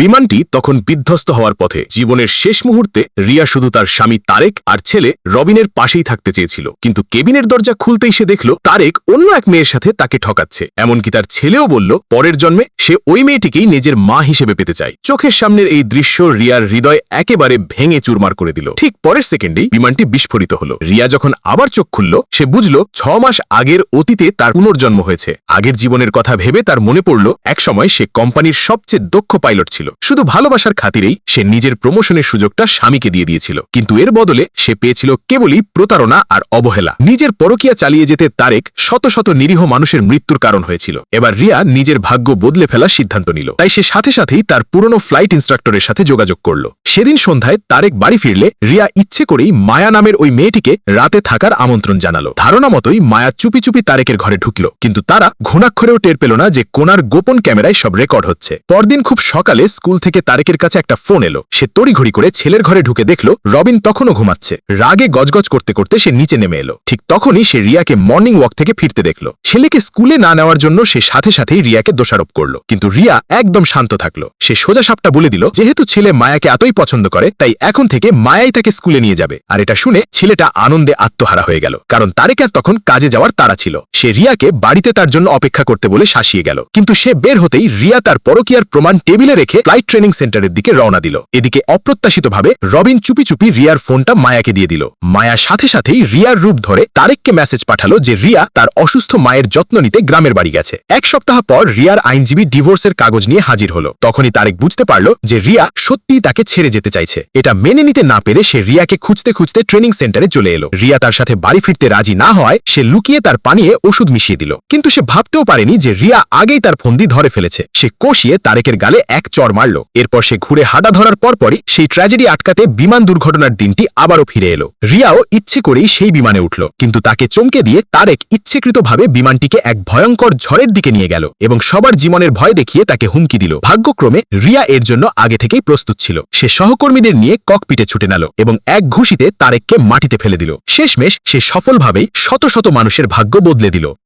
বিমানটি তখন বিধ্বস্ত হওয়ার পথে। জীবনের শেষ মুহূর্তে রিয়া শুধু তার স্বামী তারেক আর ছেলে রবিনের পাশেই থাকতে চেয়েছিল, কিন্তু কেবিনের দরজা খুলতেই সে দেখল তারেক অন্য এক মেয়ের সাথে তাকে ঠকাচ্ছে। এমনকি তার ছেলেও বলল পরের জন্মে সে ওই মেয়েটিকেই নিজের মা হিসেবে পেতে চায়। চোখের সামনের এই দৃশ্য রিয়ার হৃদয় একেবারে ভেঙে চুরমার করে দিল। ঠিক পরের সেকেন্ডেই বিমানটি বিস্ফোরিত হলো। রিয়া যখন আবার চোখ খুলল, সে বুঝল 6 মাস আগের অতীতে তার পুনর্জন্ম হয়েছে। আগের জীবনের কথা ভেবে তার মনে পড়ল একসময় সে কোম্পানির সবচেয়ে দক্ষ পাইলট ছিল। শুধু ভালোবাসার খাতিরেই সে নিজের প্রমোশনের সুযোগটা স্বামীকে দিয়ে দিয়েছিল, কিন্তু এর বদলে সে পেয়েছিল কেবলই প্রতারণা আর অবহেলা। নিজের পরকীয়া চালিয়ে যেতে তারেক শত শত নিরীহ মানুষের মৃত্যুর কারণ হয়েছিল। এবার রিয়া নিজের ভাগ্য বদলে ফেলার সিদ্ধান্ত নিল। তাই সে সাথে সাথেই তার পুরনো ফ্লাইট ইনস্ট্রাক্টরের সাথে যোগাযোগ করল। সেদিন সন্ধ্যায় তারেক বাড়ি ফিরলে রিয়া ইচ্ছে করেই মায়া নামের ওই মেয়েটিকে রাতে থাকার আমন্ত্রণ জানালো। ধারণা মতোই মায়া চুপি চুপি তারেকের ঘরে ঢুকল, কিন্তু তারা ঘুণাক্ষরেও টের পেল না যে কোনার গোপন ক্যামেরায় সব রেকর্ড হচ্ছে। পরদিন খুব সকালে স্কুল থেকে তারেকের কাছে একটা ফোন এলো। সে তড়িঘড়ি করে ছেলের ঘরে ঢুকে দেখল রবিন তখনও ঘুমাচ্ছে। রাগে গজগজ করতে করতে সে নিচে নেমে এলো। ঠিক তখনই সে রিয়াকে মর্নিং ওয়াক থেকে ফিরতে দেখল। ছেলেকে স্কুলে না নেওয়ার জন্য সে সাথে সাথেই রিয়াকে দোষারোপ করল, কিন্তু রিয়া একদম শান্ত থাকলো। সে সোজা সাপটা বলে দিল যেহেতু ছেলে মায়াকে এতই পছন্দ করে, তাই এখন থেকে মায়াই তাকে স্কুলে নিয়ে যাবে। আর এটা শুনে ছেলেটা আনন্দে আত্মহারা হয়ে গেল, কারণ তারেকের তখন কাজে যাওয়ার তাড়া ছিল। সে রিয়াকে বাড়িতে তার জন্য অপেক্ষা করতে বলে শাসিয়ে গেল, কিন্তু সে বের হতেই রিয়া তার পরকীয়ার প্রমাণ টেবিলে রেখে ফ্লাইট ট্রেনিং সেন্টারের দিকে রওনা দিল। এদিকে অপ্রত্যাশিতভাবে রবিন চুপি চুপি রিয়ার ফোনটা মায়াকে দিয়ে দিল। মায়া সাথে সাথেই রিয়ার রূপ ধরে তারেককে মেসেজ পাঠালো যে রিয়া তার অসুস্থ মায়ের যত্ন নিতে গ্রামের বাড়ি গেছে। এক সপ্তাহ পর রিয়ার আইনজীবী ডিভোর্সের কাগজ নিয়ে হাজির হলো। তখনই তারেক বুঝতে পারল যে রিয়া সত্যিই তাকে ছেড়ে যেতে চাইছে। এটা মেনে নিতে না পেরে সে রিয়াকে খুঁজতে খুঁজতে ট্রেনিং সেন্টারে চলে এলো। রিয়া তার সাথে বাড়ি ফিরতে রাজি না হওয়ায় সে লুকিয়ে তার পানিয়ে ওষুধ মিশিয়ে দিল, কিন্তু সে ভাবতেও পারেনি যে রিয়া আগেই তার ফন্দি ধরে ফেলেছে। সে কষিয়ে তারেকের গালে এক চড় মারল। এরপর সে ঘুরে হাঁটা ধরার পরপরই সেই ট্র্যাজেডি আটকাতে বিমান দুর্ঘটনার দিনটি আবারও ফিরে এলো। রিয়াও ইচ্ছে করেই সেই বিমানে উঠল, কিন্তু তাকে চমকে দিয়ে তারেক ইচ্ছেকৃতভাবে বিমানটিকে এক ভয়ঙ্কর ঝড়ের দিকে নিয়ে গেল এবং সবার জীবনের ভয় দেখিয়ে তাকে হুমকি দিল। ভাগ্যক্রমে রিয়া এর জন্য আগে থেকেই প্রস্তুত ছিল। সে সহকর্মীদের নিয়ে ককপিটে ছুটে গেল এবং এক ঘুষিতে তারেককে মাটিতে ফেলে দিল। শেষমেশ সে সফলভাবেই শত শত মানুষের ভাগ্য বদলে দিল।